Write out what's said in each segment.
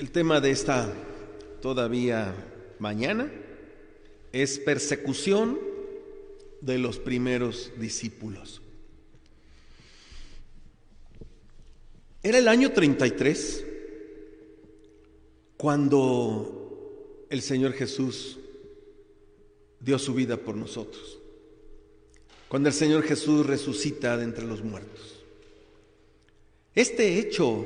El tema de esta todavía mañana es persecución de los primeros discípulos. Era el año 33 cuando el Señor Jesús dio su vida por nosotros, cuando el Señor Jesús resucita de entre los muertos. Este hecho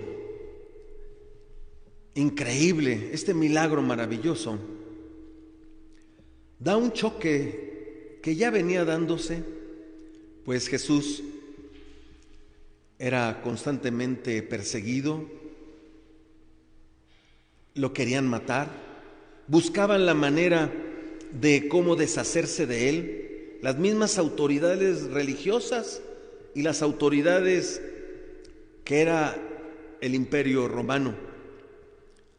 increíble, este milagro maravilloso, da un choque que ya venía dándose, pues Jesús era constantemente perseguido, lo querían matar, buscaban la manera de cómo deshacerse de él, las mismas autoridades religiosas y las autoridades que era el Imperio Romano.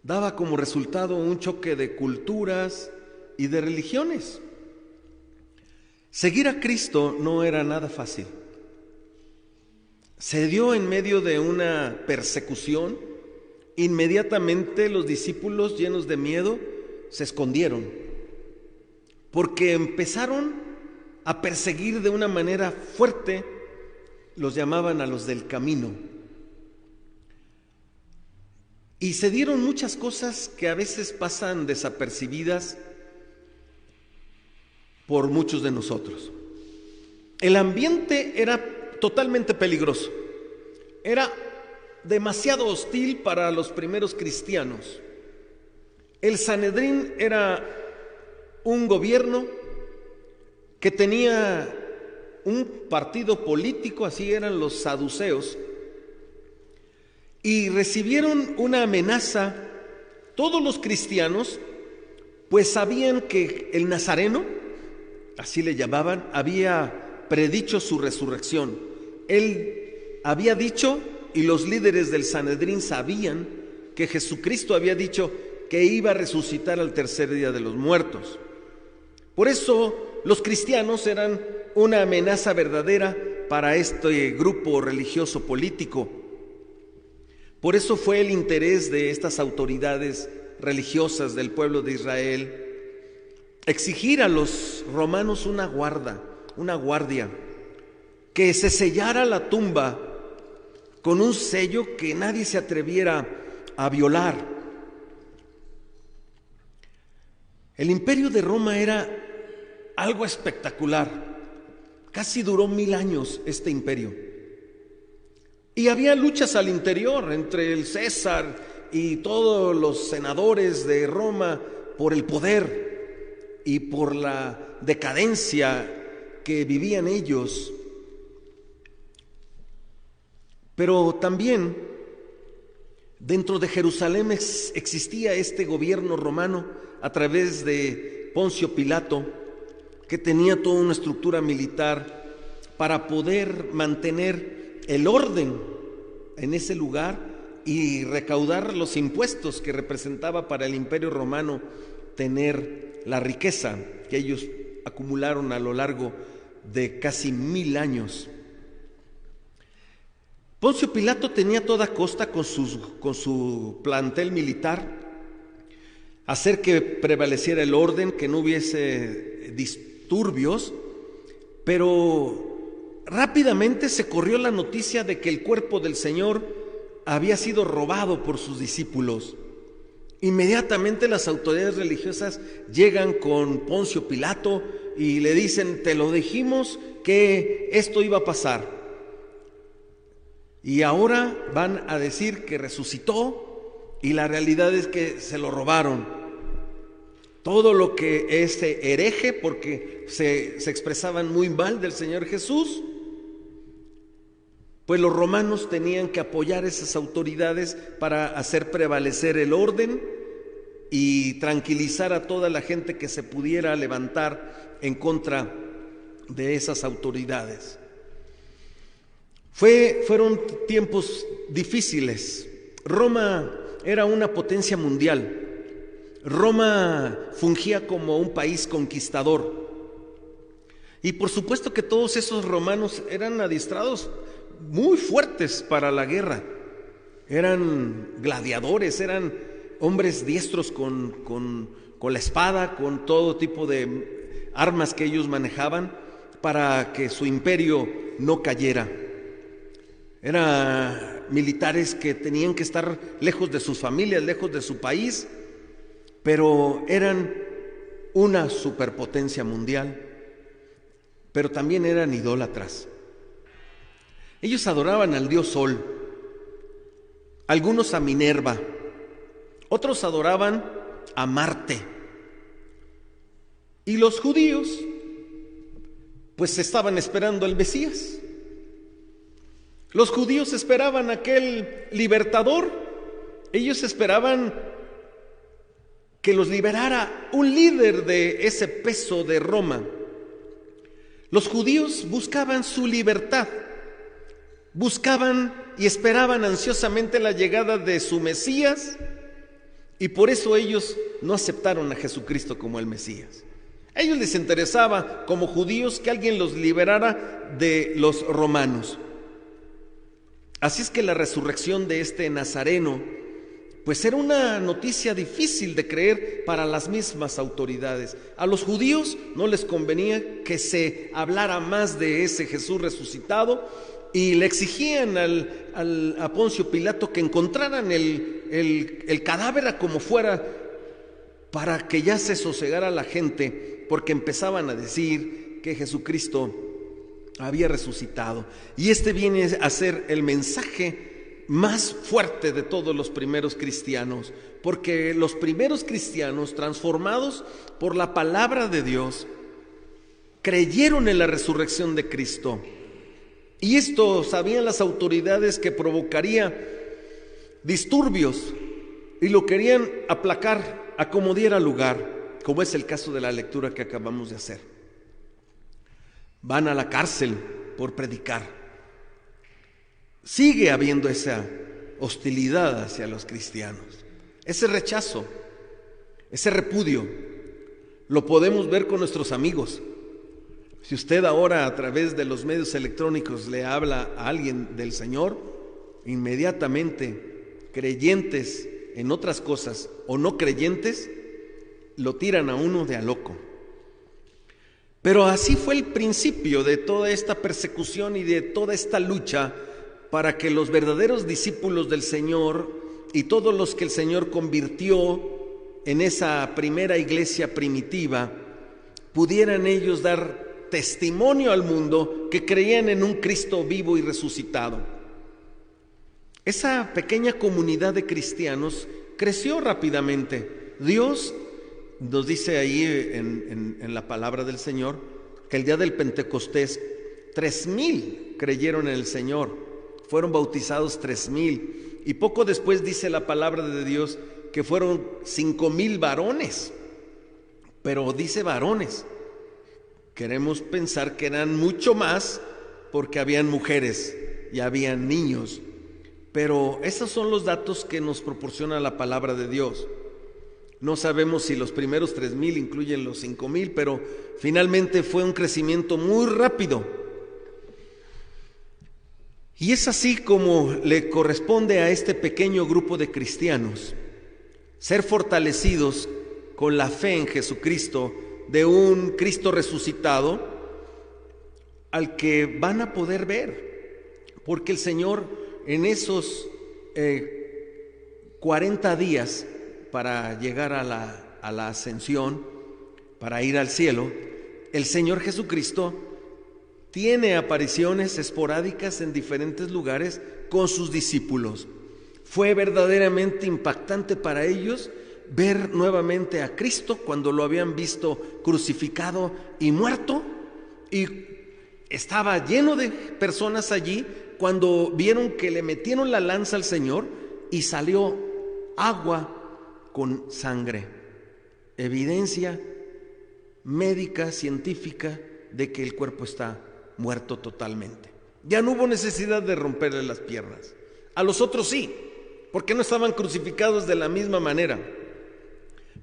Daba como resultado un choque de culturas y de religiones. Seguir a Cristo no era nada fácil. Se dio en medio de una persecución. Inmediatamente los discípulos, llenos de miedo, se escondieron, porque empezaron a perseguir de una manera fuerte. Los llamaban a los del camino. Y se dieron muchas cosas que a veces pasan desapercibidas por muchos de nosotros. El ambiente era totalmente peligroso. Era demasiado hostil para los primeros cristianos. El Sanedrín era un gobierno que tenía un partido político, así eran los saduceos, y recibieron una amenaza todos los cristianos, pues sabían que el Nazareno, así le llamaban, había predicho su resurrección. Él había dicho, y los líderes del Sanedrín sabían, que Jesucristo había dicho que iba a resucitar al tercer día de los muertos. Por eso los cristianos eran una amenaza verdadera para este grupo religioso político. Por eso fue el interés de estas autoridades religiosas del pueblo de Israel exigir a los romanos una guardia, que se sellara la tumba con un sello que nadie se atreviera a violar. El imperio de Roma era algo espectacular. Casi duró 1000 años este imperio. Y había luchas al interior entre el César y todos los senadores de Roma por el poder y por la decadencia que vivían ellos. Pero también dentro de Jerusalén existía este gobierno romano a través de Poncio Pilato, que tenía toda una estructura militar para poder mantener el orden en ese lugar y recaudar los impuestos que representaba para el Imperio Romano tener la riqueza que ellos acumularon a lo largo de casi 1000 años. Poncio Pilato tenía toda costa con su plantel militar hacer que prevaleciera el orden, que no hubiese disturbios, pero rápidamente se corrió la noticia de que el cuerpo del Señor había sido robado por sus discípulos. Inmediatamente las autoridades religiosas llegan con Poncio Pilato y le dicen: te lo dijimos que esto iba a pasar. Y ahora van a decir que resucitó y la realidad es que se lo robaron. Todo lo que es hereje, porque se expresaban muy mal del Señor Jesús, pues los romanos tenían que apoyar a esas autoridades para hacer prevalecer el orden y tranquilizar a toda la gente que se pudiera levantar en contra de esas autoridades. Fueron tiempos difíciles. Roma era una potencia mundial. Roma fungía como un país conquistador. Y por supuesto que todos esos romanos eran adiestrados muy fuertes para la guerra. Eran gladiadores, eran hombres diestros con la espada, con todo tipo de armas que ellos manejaban para que su imperio no cayera. Eran militares que tenían que estar lejos de sus familias, lejos de su país, pero eran una superpotencia mundial, pero también eran idólatras. Ellos adoraban al dios Sol, algunos a Minerva, otros adoraban a Marte. Y los judíos pues estaban esperando al Mesías. Los judíos esperaban aquel libertador. Ellos esperaban que los liberara un líder de ese peso de Roma. Los judíos buscaban su libertad, buscaban y esperaban ansiosamente la llegada de su Mesías, y por eso ellos no aceptaron a Jesucristo como el Mesías. A ellos les interesaba, como judíos, que alguien los liberara de los romanos. Así es que la resurrección de este Nazareno, pues era una noticia difícil de creer para las mismas autoridades. A los judíos no les convenía que se hablara más de ese Jesús resucitado, y le exigían a Poncio Pilato que encontraran el cadáver a como fuera, para que ya se sosegara la gente, porque empezaban a decir que Jesucristo había resucitado. Y este viene a ser el mensaje más fuerte de todos los primeros cristianos, porque los primeros cristianos, transformados por la palabra de Dios, creyeron en la resurrección de Cristo. Y esto sabían las autoridades que provocaría disturbios, y lo querían aplacar a como diera lugar, como es el caso de la lectura que acabamos de hacer. Van a la cárcel por predicar. Sigue habiendo esa hostilidad hacia los cristianos, ese rechazo, ese repudio. Lo podemos ver con nuestros amigos. Si usted ahora a través de los medios electrónicos le habla a alguien del Señor, inmediatamente creyentes en otras cosas o no creyentes lo tiran a uno de a loco. Pero así fue el principio de toda esta persecución y de toda esta lucha para que los verdaderos discípulos del Señor y todos los que el Señor convirtió en esa primera iglesia primitiva pudieran ellos dar testimonio al mundo que creían en un Cristo vivo y resucitado. Esa pequeña comunidad de cristianos creció rápidamente. Dios nos dice ahí en la palabra del Señor que el día del Pentecostés 3,000 creyeron en el Señor, fueron bautizados 3,000, y poco después dice la palabra de Dios que fueron 5,000 varones, pero dice varones. Queremos pensar que eran mucho más porque habían mujeres y habían niños, pero esos son los datos que nos proporciona la palabra de Dios. No sabemos si los primeros 3,000 incluyen los 5,000, pero finalmente fue un crecimiento muy rápido. Y es así como le corresponde a este pequeño grupo de cristianos ser fortalecidos con la fe en Jesucristo, de un Cristo resucitado al que van a poder ver, porque el Señor en esos 40 días para llegar a la ascensión, para ir al cielo, el Señor Jesucristo tiene apariciones esporádicas en diferentes lugares con sus discípulos. Fue verdaderamente impactante para ellos ver nuevamente a Cristo cuando lo habían visto crucificado y muerto, y estaba lleno de personas allí cuando vieron que le metieron la lanza al Señor y salió agua con sangre, evidencia médica, científica de que el cuerpo está muerto totalmente. Ya no hubo necesidad de romperle las piernas. A los otros sí, porque no estaban crucificados de la misma manera.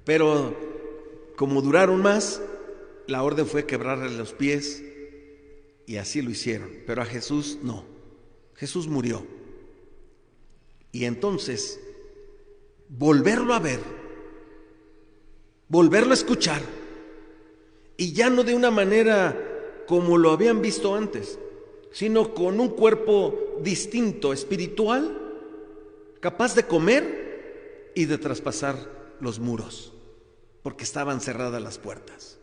Pero como duraron más, la orden fue quebrarle los pies, y así lo hicieron. Pero a Jesús no. Jesús murió. Y entonces volverlo a ver, volverlo a escuchar, y ya no de una manera como lo habían visto antes, sino con un cuerpo distinto, espiritual, capaz de comer y de traspasar los muros, porque estaban cerradas las puertas.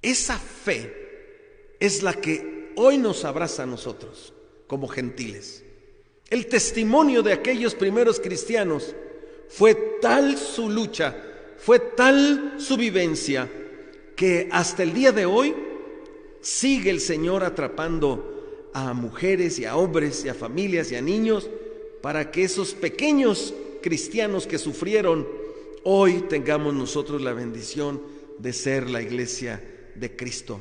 Esa fe es la que hoy nos abraza a nosotros como gentiles. El testimonio de aquellos primeros cristianos fue tal su lucha, fue tal su vivencia, que hasta el día de hoy sigue el Señor atrapando a mujeres y a hombres y a familias y a niños, para que esos pequeños cristianos que sufrieron, hoy tengamos nosotros la bendición de ser la iglesia de Cristo.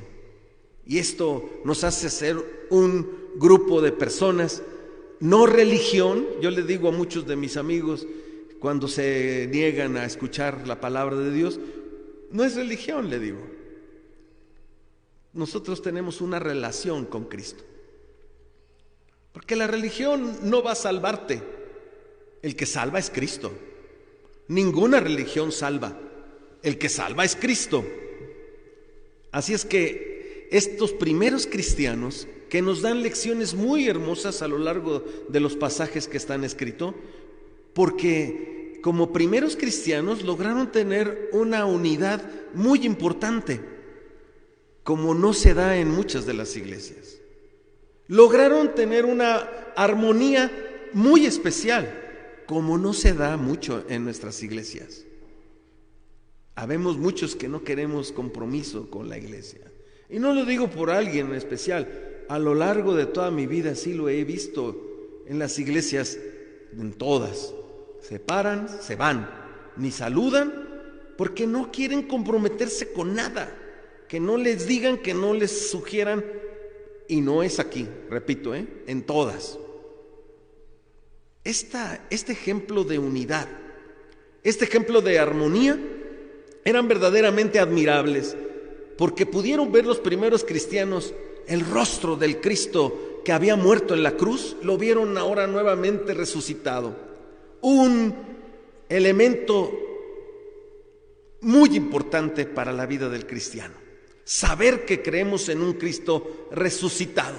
Y esto nos hace ser un grupo de personas, no religión. Yo le digo a muchos de mis amigos cuando se niegan a escuchar la palabra de Dios, no es religión, le digo. Nosotros tenemos una relación con Cristo. Porque la religión no va a salvarte. El que salva es Cristo. Ninguna religión salva. El que salva es Cristo. Así es que estos primeros cristianos, que nos dan lecciones muy hermosas a lo largo de los pasajes que están escritos, porque como primeros cristianos lograron tener una unidad muy importante, como no se da en muchas de las iglesias. Lograron tener una armonía muy especial, como no se da mucho en nuestras iglesias. Habemos muchos que no queremos compromiso con la iglesia. Y no lo digo por alguien en especial. A lo largo de toda mi vida sí lo he visto en las iglesias, en todas. Se paran, se van, ni saludan, porque no quieren comprometerse con nada. Que no les digan, que no les sugieran. Y no es aquí, repito, en todas. Este ejemplo de unidad, este ejemplo de armonía, eran verdaderamente admirables, porque pudieron ver los primeros cristianos el rostro del Cristo que había muerto en la cruz, lo vieron ahora nuevamente resucitado. Un elemento muy importante para la vida del cristiano, saber que creemos en un Cristo resucitado.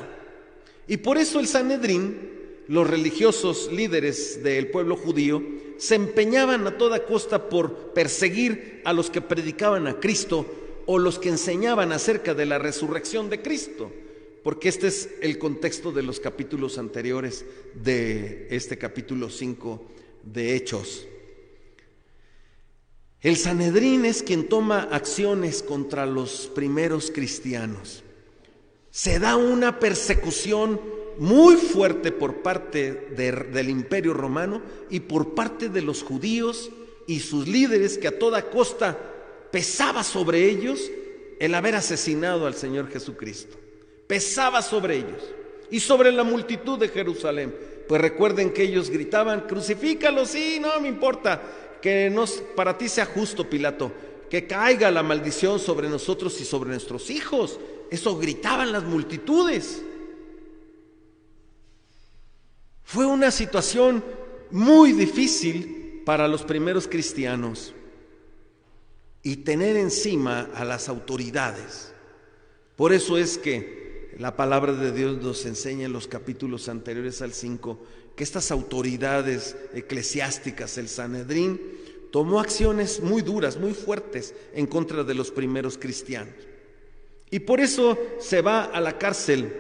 Y por eso el Sanedrín, los religiosos líderes del pueblo judío, se empeñaban a toda costa por perseguir a los que predicaban a Cristo o los que enseñaban acerca de la resurrección de Cristo, porque este es el contexto de los capítulos anteriores de este capítulo 5 de Hechos. El Sanedrín es quien toma acciones contra los primeros cristianos. Se da una persecución muy fuerte por parte del Imperio Romano y por parte de los judíos y sus líderes, que a toda costa pesaba sobre ellos el haber asesinado al Señor Jesucristo. Pesaba sobre ellos y sobre la multitud de Jerusalén. Pues recuerden que ellos gritaban: crucifícalo, sí, no me importa, que para ti sea justo, Pilato, que caiga la maldición sobre nosotros y sobre nuestros hijos. Eso gritaban las multitudes. Fue una situación muy difícil para los primeros cristianos, y tener encima a las autoridades. Por eso es que la palabra de Dios nos enseña en los capítulos anteriores al 5 que estas autoridades eclesiásticas, el Sanedrín, tomó acciones muy duras, muy fuertes en contra de los primeros cristianos. Y por eso se va a la cárcel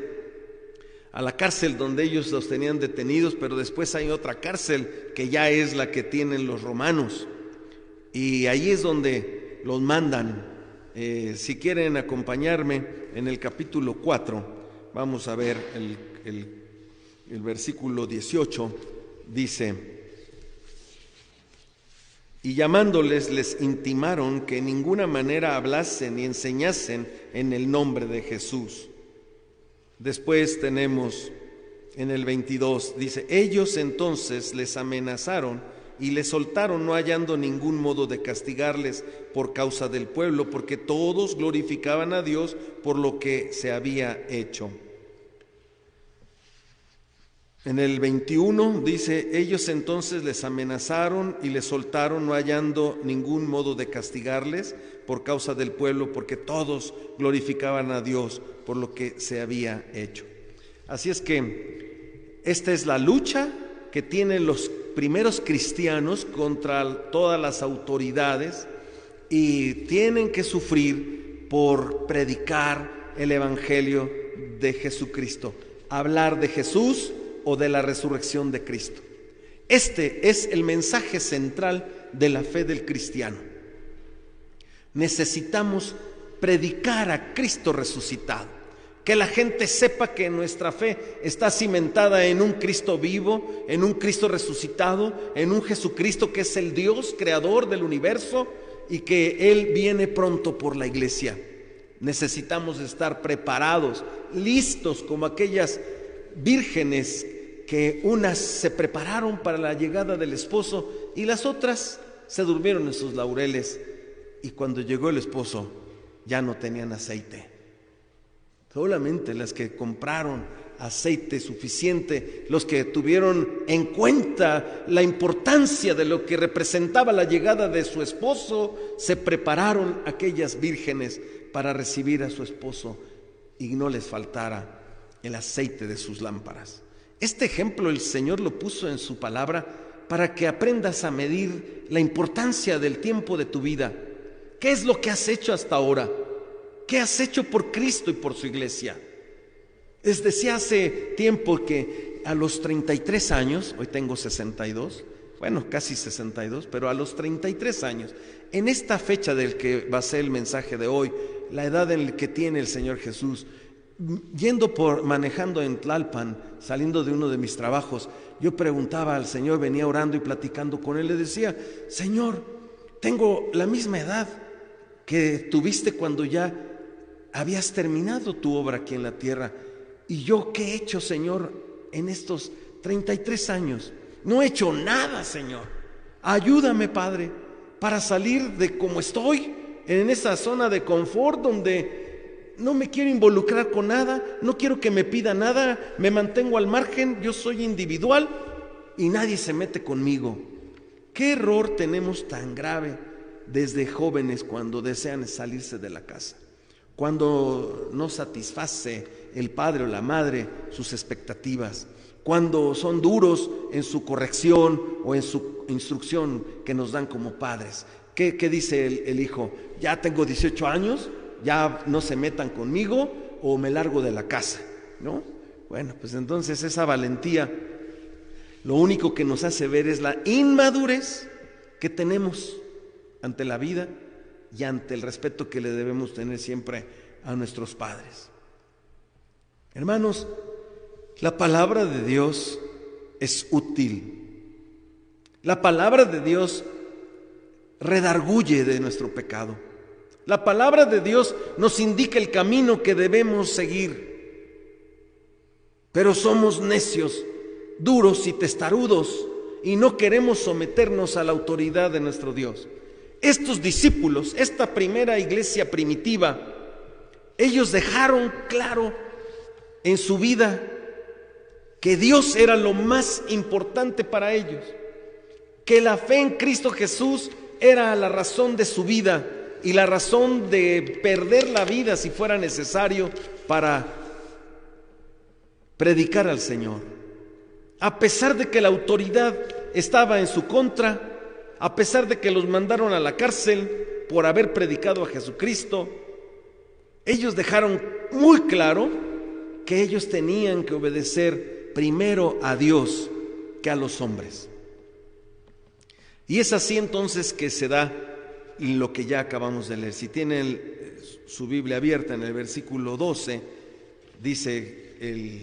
donde ellos los tenían detenidos, pero después hay otra cárcel que ya es la que tienen los romanos, y ahí es donde los mandan. Si quieren acompañarme en el capítulo 4, vamos a ver el versículo 18, dice: y llamándoles les intimaron que en ninguna manera hablasen ni enseñasen en el nombre de Jesús. Después tenemos en el 22, dice: ellos entonces les amenazaron y les soltaron, no hallando ningún modo de castigarles por causa del pueblo, porque todos glorificaban a Dios por lo que se había hecho. En el 21 dice: ellos entonces les amenazaron y les soltaron, no hallando ningún modo de castigarles por causa del pueblo, porque todos glorificaban a Dios por lo que se había hecho. Así es que esta es la lucha que tienen los primeros cristianos contra todas las autoridades, y tienen que sufrir por predicar el evangelio de Jesucristo, hablar de Jesús o de la resurrección de Cristo. Este es el mensaje central de la fe del cristiano. Necesitamos predicar a Cristo resucitado, que la gente sepa que nuestra fe está cimentada en un Cristo vivo, en un Cristo resucitado, en un Jesucristo que es el Dios creador del universo y que Él viene pronto por la iglesia. Necesitamos estar preparados, listos como aquellas vírgenes que unas se prepararon para la llegada del esposo y las otras se durmieron en sus laureles, y cuando llegó el esposo ya no tenían aceite. Solamente las que compraron aceite suficiente, los que tuvieron en cuenta la importancia de lo que representaba la llegada de su esposo, se prepararon aquellas vírgenes para recibir a su esposo y no les faltara el aceite de sus lámparas. Este ejemplo el Señor lo puso en su palabra para que aprendas a medir la importancia del tiempo de tu vida. ¿Qué es lo que has hecho hasta ahora? ¿Qué has hecho por Cristo y por su iglesia? Desde hace tiempo que a los 33 años, hoy tengo 62, bueno, casi 62, pero a los 33 años, en esta fecha del que va a ser el mensaje de hoy, la edad en la que tiene el Señor Jesús, manejando en Tlalpan, saliendo de uno de mis trabajos, yo preguntaba al Señor, venía orando y platicando con Él, le decía: Señor, tengo la misma edad que tuviste cuando ya habías terminado tu obra aquí en la tierra. ¿Y yo qué he hecho, Señor, en estos 33 años? No he hecho nada, Señor. Ayúdame, Padre, para salir de como estoy, en esa zona de confort donde no me quiero involucrar con nada, no quiero que me pida nada, me mantengo al margen, yo soy individual y nadie se mete conmigo. ¿Qué error tenemos tan grave desde jóvenes cuando desean salirse de la casa? Cuando no satisface el padre o la madre sus expectativas, cuando son duros en su corrección o en su instrucción que nos dan como padres. ¿Qué dice el hijo? Ya tengo 18 años, ya no se metan conmigo o me largo de la casa, ¿no? Bueno, pues entonces esa valentía lo único que nos hace ver es la inmadurez que tenemos ante la vida y ante el respeto que le debemos tener siempre a nuestros padres. Hermanos, la palabra de Dios es útil. La palabra de Dios redarguye de nuestro pecado. La palabra de Dios nos indica el camino que debemos seguir. Pero somos necios, duros y testarudos y no queremos someternos a la autoridad de nuestro Dios. Estos discípulos, esta primera iglesia primitiva, ellos dejaron claro en su vida que Dios era lo más importante para ellos, que la fe en Cristo Jesús era la razón de su vida y la razón de perder la vida si fuera necesario para predicar al Señor. A pesar de que la autoridad estaba en su contra, a pesar de que los mandaron a la cárcel por haber predicado a Jesucristo, ellos dejaron muy claro que ellos tenían que obedecer primero a Dios que a los hombres. Y es así entonces que se da lo que ya acabamos de leer. Si tienen su Biblia abierta, en el versículo 12, dice el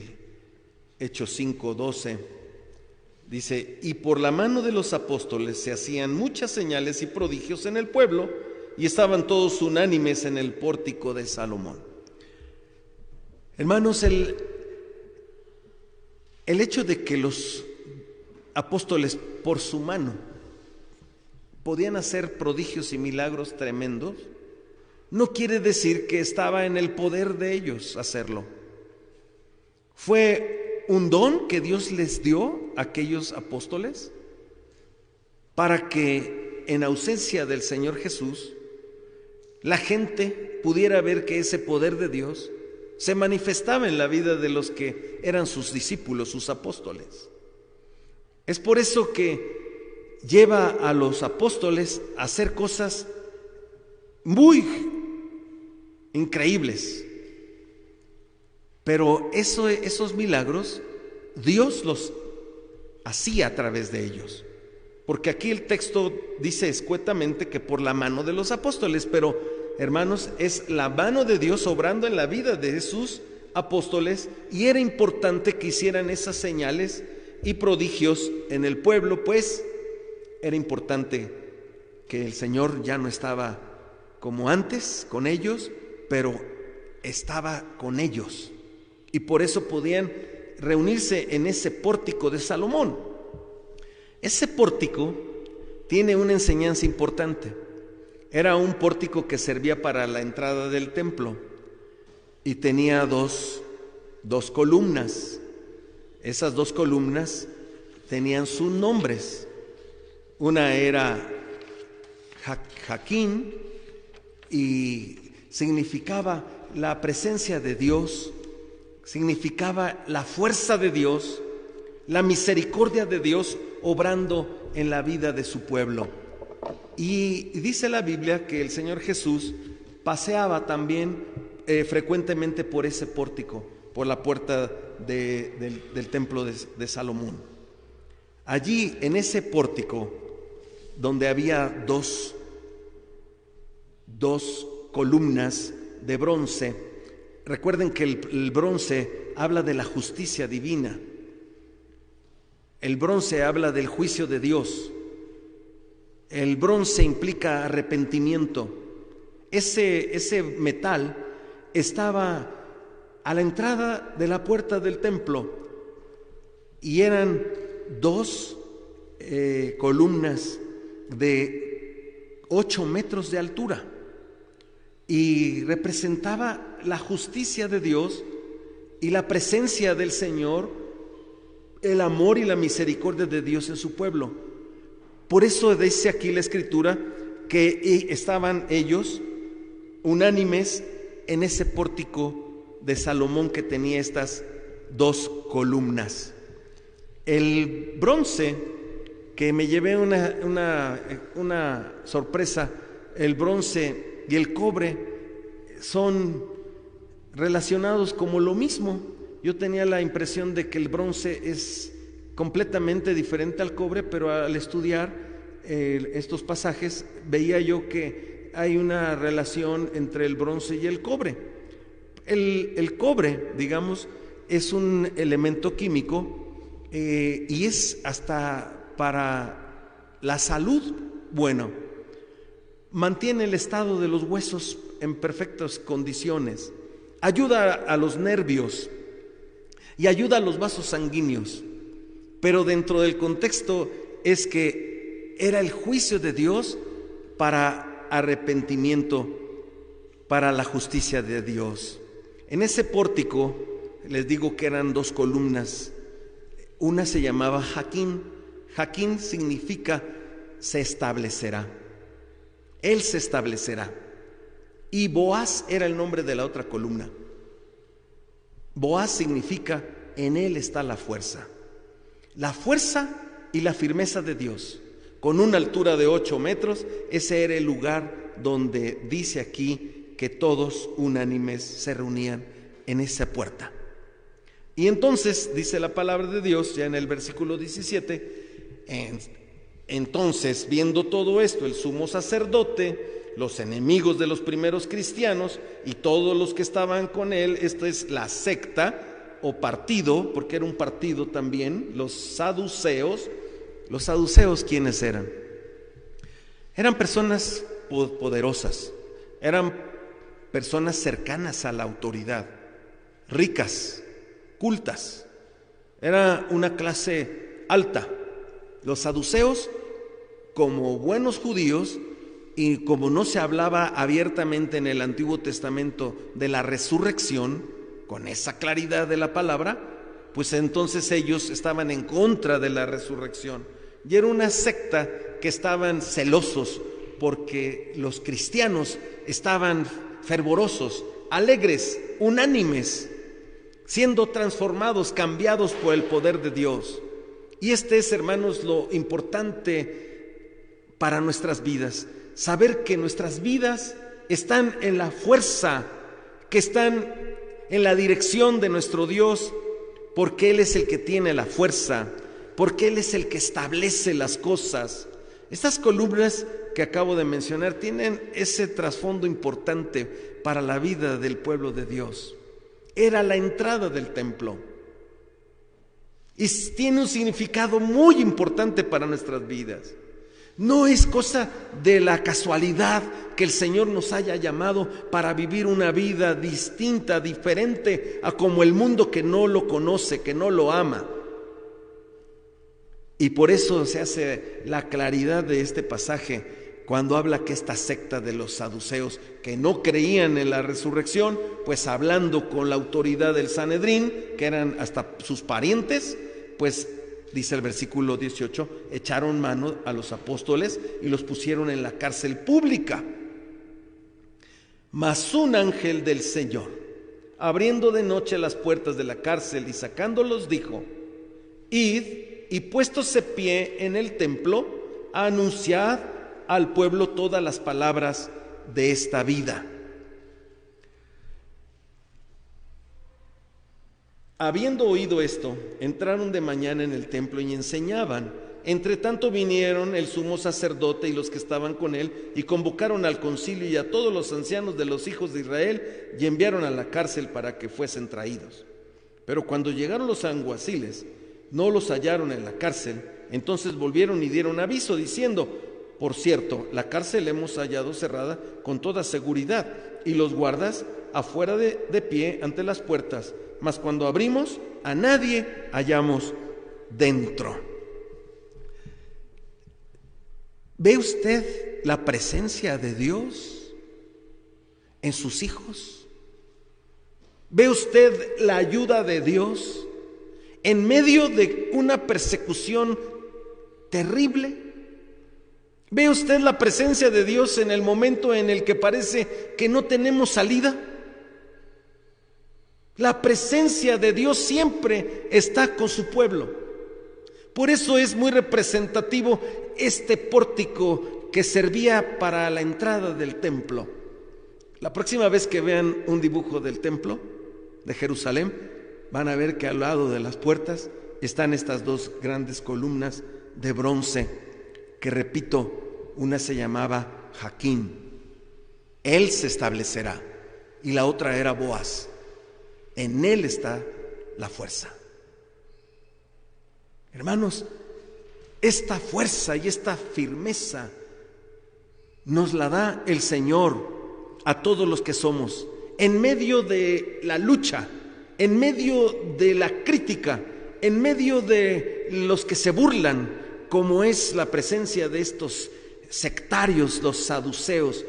Hechos 5:12, dice: y por la mano de los apóstoles se hacían muchas señales y prodigios en el pueblo, y estaban todos unánimes en el pórtico de Salomón. Hermanos, el hecho de que los apóstoles por su mano podían hacer prodigios y milagros tremendos, no quiere decir que estaba en el poder de ellos hacerlo. Fue un don que Dios les dio a aquellos apóstoles para que en ausencia del Señor Jesús la gente pudiera ver que ese poder de Dios se manifestaba en la vida de los que eran sus discípulos, sus apóstoles. Es por eso que lleva a los apóstoles a hacer cosas muy increíbles. Pero esos milagros Dios los hacía a través de ellos. Porque aquí el texto dice escuetamente que por la mano de los apóstoles, pero hermanos, es la mano de Dios obrando en la vida de sus apóstoles, y era importante que hicieran esas señales y prodigios en el pueblo, pues era importante que el Señor ya no estaba como antes con ellos, pero estaba con ellos, y por eso podían reunirse en ese pórtico de Salomón. Ese pórtico tiene una enseñanza importante. Era un pórtico que servía para la entrada del templo y tenía dos columnas. Esas 2 columnas tenían sus nombres. Una era Jaquín y significaba la presencia de Dios, significaba la fuerza de Dios, la misericordia de Dios obrando en la vida de su pueblo. Y dice la Biblia que el Señor Jesús paseaba también frecuentemente por ese pórtico, por la puerta del templo de Salomón. Allí en ese pórtico, donde había dos columnas de bronce, recuerden que el bronce habla de la justicia divina. El bronce habla del juicio de Dios. El bronce implica arrepentimiento. Ese metal estaba a la entrada de la puerta del templo y eran 2 columnas de 8 metros de altura y representaba la justicia de Dios y la presencia del Señor, el amor y la misericordia de Dios en su pueblo. Por eso dice aquí la Escritura que estaban ellos unánimes en ese pórtico de Salomón que tenía estas 2 columnas. El bronce, que me llevé una sorpresa, el bronce y el cobre son relacionados como lo mismo. Yo tenía la impresión de que el bronce es completamente diferente al cobre, pero al estudiar estos pasajes veía yo que hay una relación entre el bronce y el cobre. El cobre, digamos, es un elemento químico y es hasta para la salud bueno. Mantiene el estado de los huesos en perfectas condiciones, ayuda a los nervios y ayuda a los vasos sanguíneos, pero dentro del contexto es que era el juicio de Dios para arrepentimiento, para la justicia de Dios. En ese pórtico les digo que eran 2 columnas. Una se llamaba Jaquín. Jaquín significa se establecerá. Él se establecerá. Y Boaz era el nombre de la otra columna. Boaz significa en él está la fuerza y la firmeza de Dios. Con una altura de 8 metros, ese era el lugar donde dice aquí que todos unánimes se reunían en esa puerta. Y entonces dice la palabra de Dios ya en el versículo 17, entonces viendo todo esto el sumo sacerdote, los enemigos de los primeros cristianos y todos los que estaban con él, esto es la secta o partido, porque era un partido también, los saduceos. Los saduceos, ¿quiénes eran? Eran personas poderosas, eran personas cercanas a la autoridad, ricas, cultas, era una clase alta. Los saduceos, como buenos judíos, y como no se hablaba abiertamente en el Antiguo Testamento de la resurrección, con esa claridad de la palabra, pues entonces ellos estaban en contra de la resurrección. Y era una secta que estaban celosos porque los cristianos estaban fervorosos, alegres, unánimes, siendo transformados, cambiados por el poder de Dios. Y este es, hermanos, lo importante para nuestras vidas, saber que nuestras vidas están en la fuerza, que están en la dirección de nuestro Dios, porque Él es el que tiene la fuerza, porque Él es el que establece las cosas. Estas columnas que acabo de mencionar tienen ese trasfondo importante para la vida del pueblo de Dios. Era la entrada del templo y tiene un significado muy importante para nuestras vidas. No es cosa de la casualidad que el Señor nos haya llamado para vivir una vida distinta, diferente a como el mundo que no lo conoce, que no lo ama. Y por eso se hace la claridad de este pasaje cuando habla que esta secta de los saduceos, que no creían en la resurrección, pues hablando con la autoridad del Sanedrín, que eran hasta sus parientes, pues dice el versículo 18, echaron mano a los apóstoles y los pusieron en la cárcel pública. Mas un ángel del Señor, abriendo de noche las puertas de la cárcel y sacándolos, dijo: id y puestos de pie en el templo, anunciad al pueblo todas las palabras de esta vida. Habiendo oído esto, entraron de mañana en el templo y enseñaban. Entre tanto vinieron el sumo sacerdote y los que estaban con él, y convocaron al concilio y a todos los ancianos de los hijos de Israel, y enviaron a la cárcel para que fuesen traídos. Pero cuando llegaron los alguaciles, no los hallaron en la cárcel. Entonces volvieron y dieron aviso, diciendo: por cierto, la cárcel hemos hallado cerrada con toda seguridad, y los guardas afuera de pie ante las puertas, mas cuando abrimos, a nadie hallamos dentro. ¿Ve usted la presencia de Dios en sus hijos? ¿Ve usted la ayuda de Dios en medio de una persecución terrible? ¿Ve usted la presencia de Dios en el momento en el que parece que no tenemos salida? La presencia de Dios siempre está con su pueblo. Por eso es muy representativo este pórtico que servía para la entrada del templo. La próxima vez que vean un dibujo del templo de Jerusalén, van a ver que al lado de las puertas están estas dos grandes columnas de bronce, que repito, una se llamaba Jaquín, él se establecerá, y la otra era Boaz, en él está la fuerza. Hermanos, esta fuerza y esta firmeza nos la da el Señor a todos los que somos, en medio de la lucha, en medio de la crítica, en medio de los que se burlan, como es la presencia de estos sectarios, los saduceos.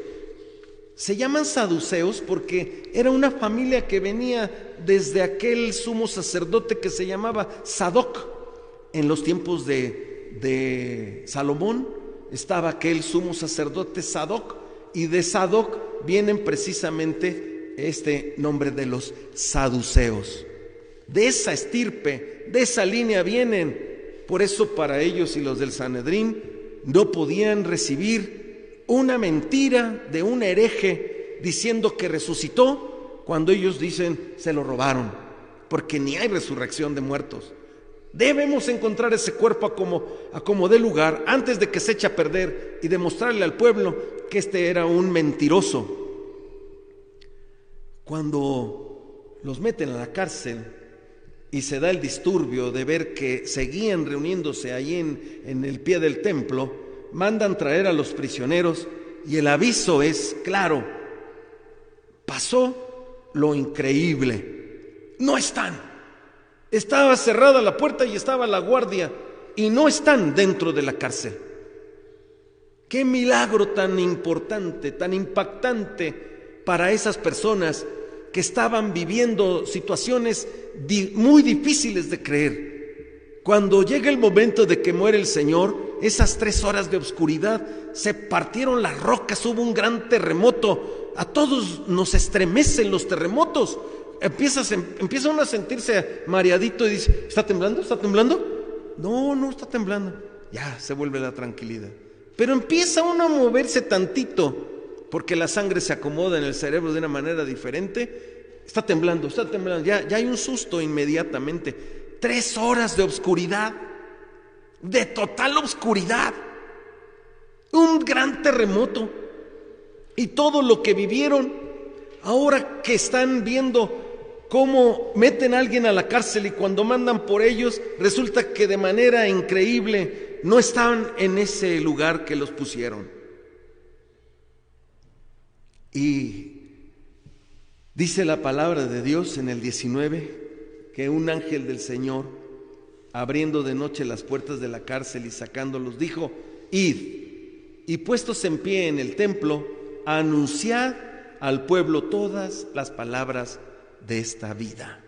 Se llaman saduceos porque era una familia que venía desde aquel sumo sacerdote que se llamaba Sadoc. En los tiempos de Salomón estaba aquel sumo sacerdote Sadoc, y de Sadoc vienen precisamente este nombre de los saduceos. De esa estirpe, de esa línea vienen. Por eso para ellos y los del Sanedrín no podían recibir una mentira de un hereje diciendo que resucitó, cuando ellos dicen se lo robaron, porque ni hay resurrección de muertos. Debemos encontrar ese cuerpo a como dé lugar antes de que se eche a perder, y demostrarle al pueblo que este era un mentiroso. Cuando los meten a la cárcel y se da el disturbio de ver que seguían reuniéndose allí en el pie del templo, mandan traer a los prisioneros, y el aviso es claro: pasó lo increíble, no están. Estaba cerrada la puerta y estaba la guardia, y no están dentro de la cárcel. Qué milagro tan importante, tan impactante para esas personas que estaban viviendo situaciones muy difíciles de creer. Cuando llega el momento de que muere el Señor, esas 3 horas de oscuridad, se partieron las rocas, hubo un gran terremoto. A todos nos estremecen los terremotos. Empieza uno a sentirse mareadito y dice: ¿está temblando? ¿Está temblando? No está temblando. Ya se vuelve la tranquilidad. Pero empieza uno a moverse tantito, porque la sangre se acomoda en el cerebro de una manera diferente. Está temblando, ya hay un susto inmediatamente. 3 horas de oscuridad, de total oscuridad, un gran terremoto, y todo lo que vivieron. Ahora que están viendo cómo meten a alguien a la cárcel y cuando mandan por ellos, resulta que de manera increíble no estaban en ese lugar que los pusieron. Y dice la palabra de Dios en el 19 que un ángel del Señor, abriendo de noche las puertas de la cárcel y sacándolos, dijo: id, y puestos en pie en el templo, anunciad al pueblo todas las palabras de esta vida.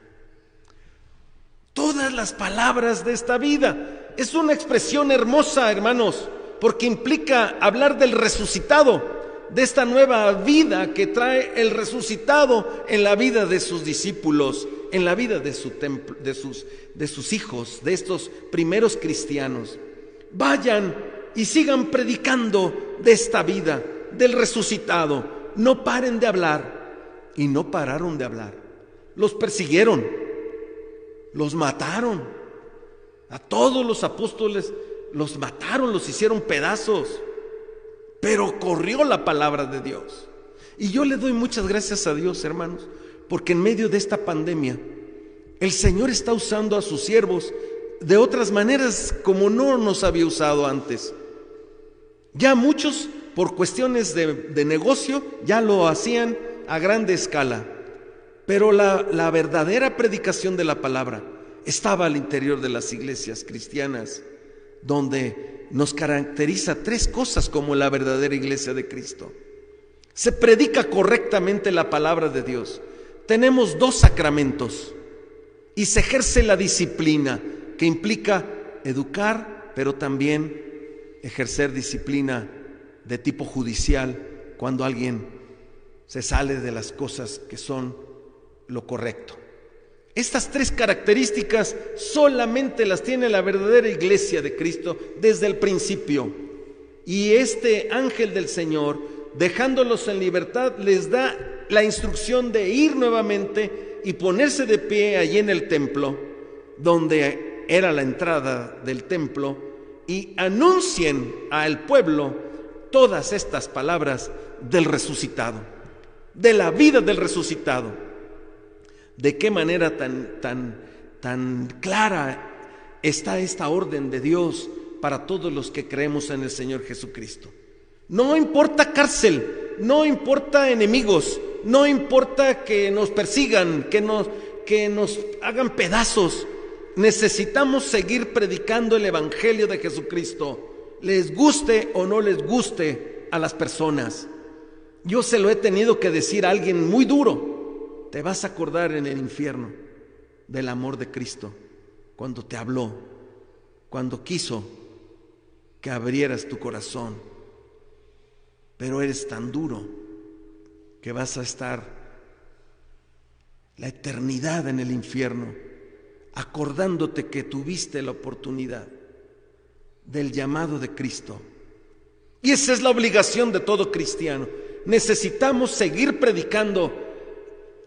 Todas las palabras de esta vida. Es una expresión hermosa, hermanos, porque implica hablar del resucitado, de esta nueva vida que trae el resucitado en la vida de sus discípulos, en la vida de su templo, de sus hijos, de estos primeros cristianos. Vayan y sigan predicando de esta vida, del resucitado. No paren de hablar. Y no pararon de hablar. Los persiguieron, los mataron. A todos los apóstoles los mataron, los hicieron pedazos. Pero corrió la palabra de Dios. Y yo le doy muchas gracias a Dios, hermanos, porque en medio de esta pandemia el Señor está usando a sus siervos de otras maneras como no nos había usado antes. Ya muchos, por cuestiones de negocio, ya lo hacían a grande escala, pero la verdadera predicación de la palabra estaba al interior de las iglesias cristianas, donde nos caracteriza 3 cosas como la verdadera iglesia de Cristo. Se predica correctamente la palabra de Dios. Tenemos 2 sacramentos y se ejerce la disciplina, que implica educar, pero también ejercer disciplina de tipo judicial cuando alguien se sale de las cosas que son lo correcto. Estas 3 características solamente las tiene la verdadera iglesia de Cristo desde el principio. Y este ángel del Señor, dejándolos en libertad, les da la instrucción de ir nuevamente y ponerse de pie allí en el templo, donde era la entrada del templo, y anuncien al pueblo todas estas palabras del resucitado, de la vida del resucitado. ¿De qué manera tan clara está esta orden de Dios para todos los que creemos en el Señor Jesucristo? No importa cárcel, no importa enemigos, no importa que nos persigan, que nos hagan pedazos. Necesitamos seguir predicando el Evangelio de Jesucristo, les guste o no les guste a las personas. Yo se lo he tenido que decir a alguien muy duro. Te vas a acordar en el infierno del amor de Cristo, cuando te habló, cuando quiso que abrieras tu corazón. Pero eres tan duro que vas a estar la eternidad en el infierno, acordándote que tuviste la oportunidad del llamado de Cristo. Y esa es la obligación de todo cristiano. Necesitamos seguir predicando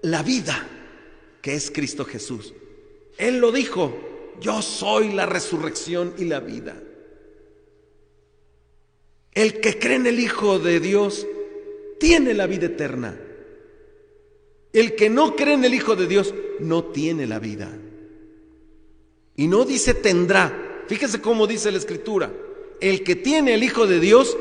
la vida que es Cristo Jesús. Él lo dijo: yo soy la resurrección y la vida. El que cree en el Hijo de Dios tiene la vida eterna. El que no cree en el Hijo de Dios no tiene la vida. Y no dice tendrá. Fíjese cómo dice la Escritura: el que tiene el Hijo de Dios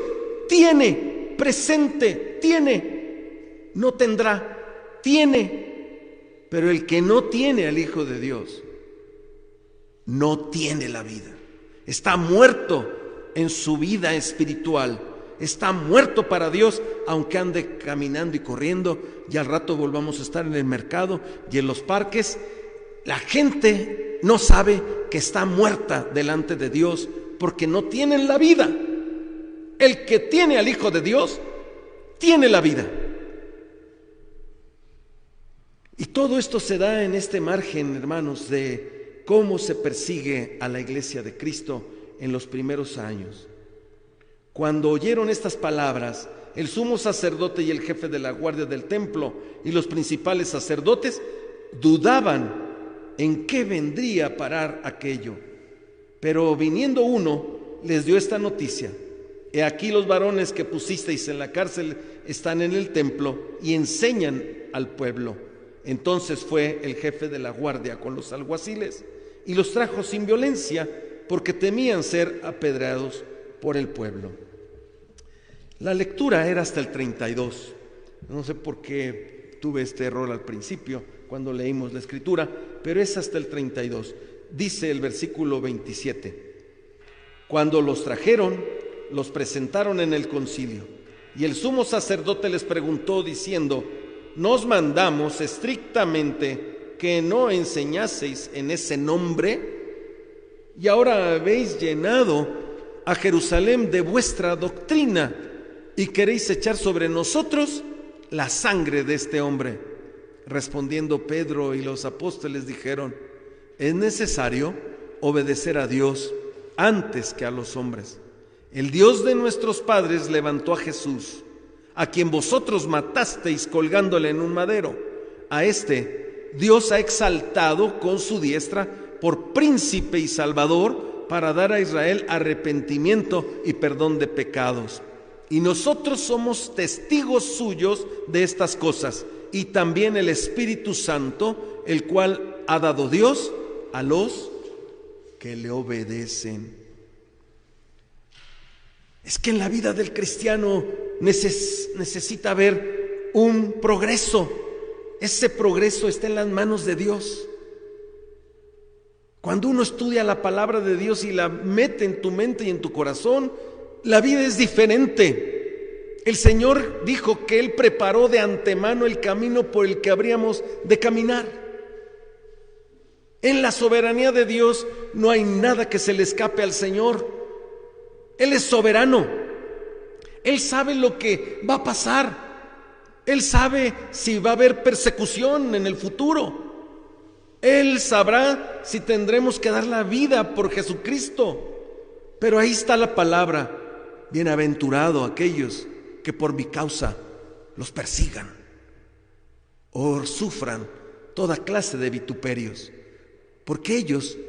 tiene, presente, tiene, no tendrá. Tiene, pero el que no tiene al Hijo de Dios no tiene la vida. Está muerto en su vida espiritual, está muerto para Dios, aunque ande caminando y corriendo, y al rato volvamos a estar en el mercado y en los parques. La gente no sabe que está muerta delante de Dios porque no tienen la vida. El que tiene al Hijo de Dios tiene la vida. Y todo esto se da en este margen, hermanos, de cómo se persigue a la iglesia de Cristo en los primeros años. Cuando oyeron estas palabras, el sumo sacerdote y el jefe de la guardia del templo y los principales sacerdotes dudaban en qué vendría a parar aquello. Pero viniendo uno, les dio esta noticia: he aquí los varones que pusisteis en la cárcel están en el templo y enseñan al pueblo. Entonces fue el jefe de la guardia con los alguaciles y los trajo sin violencia, porque temían ser apedreados por el pueblo. La lectura era hasta el 32. No sé por qué tuve este error al principio cuando leímos la escritura, pero es hasta el 32. Dice el versículo 27: cuando los trajeron, los presentaron en el concilio, y el sumo sacerdote les preguntó diciendo: nos mandamos estrictamente que no enseñaseis en ese nombre, y ahora habéis llenado a Jerusalén de vuestra doctrina y queréis echar sobre nosotros la sangre de este hombre. Respondiendo Pedro y los apóstoles dijeron: es necesario obedecer a Dios antes que a los hombres. El Dios de nuestros padres levantó a Jesús, a quien vosotros matasteis colgándole en un madero. A este Dios ha exaltado con su diestra por príncipe y salvador, para dar a Israel arrepentimiento y perdón de pecados. Y nosotros somos testigos suyos de estas cosas, y también el Espíritu Santo, el cual ha dado Dios a los que le obedecen. Es que en la vida del cristiano necesita haber un progreso. Ese progreso está en las manos de Dios. Cuando uno estudia la palabra de Dios y la mete en tu mente y en tu corazón, la vida es diferente. El Señor dijo que Él preparó de antemano el camino por el que habríamos de caminar. En la soberanía de Dios no hay nada que se le escape al Señor. Él es soberano. Él sabe lo que va a pasar. Él sabe si va a haber persecución en el futuro. Él sabrá si tendremos que dar la vida por Jesucristo. Pero ahí está la palabra: bienaventurado aquellos que por mi causa los persigan o sufran toda clase de vituperios, porque ellos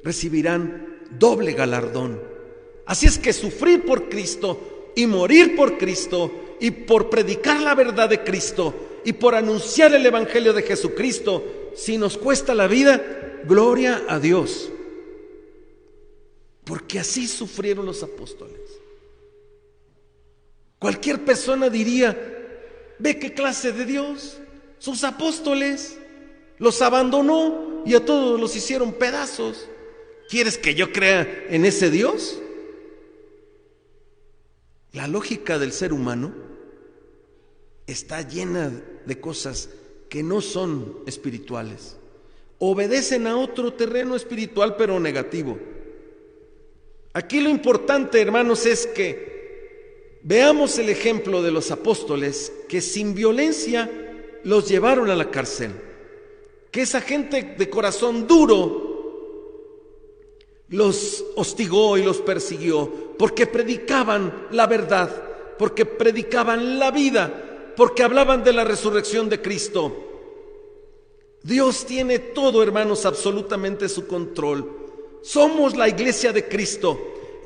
recibirán doble galardón. Así es que sufrir por Cristo y morir por Cristo, y por predicar la verdad de Cristo y por anunciar el evangelio de Jesucristo, si nos cuesta la vida, gloria a Dios, porque así sufrieron los apóstoles. Cualquier persona diría: ve qué clase de Dios, sus apóstoles los abandonó y a todos los hicieron pedazos. ¿Quieres que yo crea en ese Dios? La lógica del ser humano está llena de cosas que no son espirituales. Obedecen a otro terreno espiritual, pero negativo. Aquí lo importante, hermanos, es que veamos el ejemplo de los apóstoles, que sin violencia los llevaron a la cárcel. Que esa gente de corazón duro los hostigó y los persiguió, porque predicaban la verdad, porque predicaban la vida, porque hablaban de la resurrección de Cristo. Dios tiene todo, hermanos, absolutamente su control. Somos la iglesia de Cristo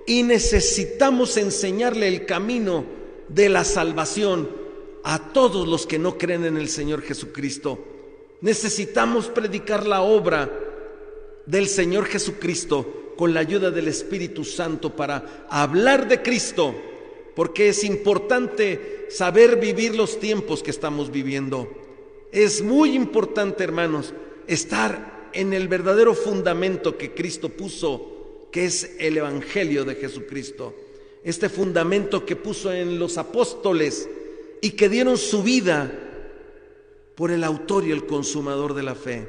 y necesitamos enseñarle el camino de la salvación a todos los que no creen en el Señor Jesucristo. Necesitamos predicar la obra del Señor Jesucristo con la ayuda del Espíritu Santo para hablar de Cristo, porque es importante saber vivir los tiempos que estamos viviendo. Es muy importante, hermanos, estar en el verdadero fundamento que Cristo puso, que es el Evangelio de Jesucristo. este fundamento que puso en los apóstoles y que dieron su vida por el autor y el consumador de la fe.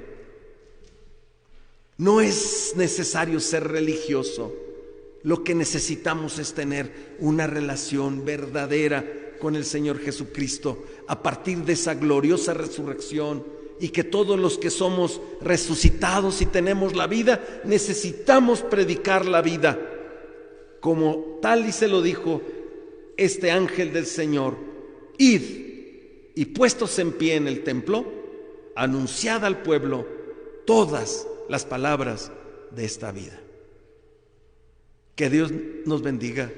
No es necesario ser religioso. Lo que necesitamos es tener una relación verdadera con el Señor Jesucristo a partir de esa gloriosa resurrección, y que todos los que somos resucitados y tenemos la vida necesitamos predicar la vida como tal, y se lo dijo este ángel del Señor: id y puestos en pie en el templo, anunciad al pueblo todas las palabras de esta vida. Que Dios nos bendiga.